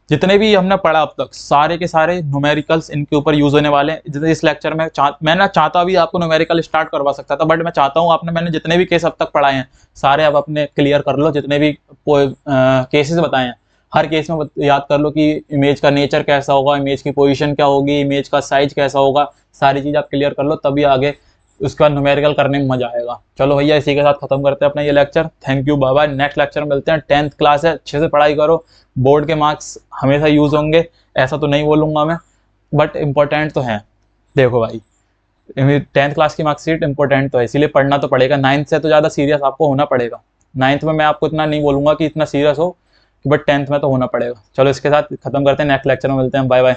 जितने भी हमने पढ़ा अब तक सारे के सारे न्यूमेरिकल्स इनके ऊपर यूज होने वाले हैं। जितने इस लेक्चर में मैं ना चाहता भी आपको न्यूमेरिकल स्टार्ट करवा सकता था, बट मैं चाहता हूँ आपने मैंने जितने भी केस अब तक पढ़ाए हैं सारे अब अपने क्लियर कर लो, जितने भी केसेस बताए हैं हर केस में याद कर लो कि इमेज का नेचर कैसा होगा, इमेज की पोजीशन क्या होगी, इमेज का साइज कैसा होगा, सारी चीज आप क्लियर कर लो, तभी आगे उसका न्यूमेरिकल करने में मजा आएगा। चलो भैया इसी के साथ खत्म करते हैं अपना ये lecture. Thank you, bye bye, next lecture में मिलते हैं। 10th क्लास है, अच्छे से पढ़ाई करो, बोर्ड के मार्क्स हमेशा यूज होंगे, ऐसा तो नहीं बोलूंगा मैं, बट इंपॉर्टेंट तो है। देखो भाई 10th क्लास की मार्कशीट इंपॉर्टेंट तो है, इसीलिए पढ़ना तो पड़ेगा। 9th से तो ज़्यादा सीरियस आपको होना पड़ेगा। 9th में मैं आपको इतना नहीं बोलूंगा कि इतना सीरियस हो, बट 10th में तो होना पड़ेगा। चलो इसके साथ खत्म करते हैं, नेक्स्ट लेक्चर में मिलते हैं, बाय बाय।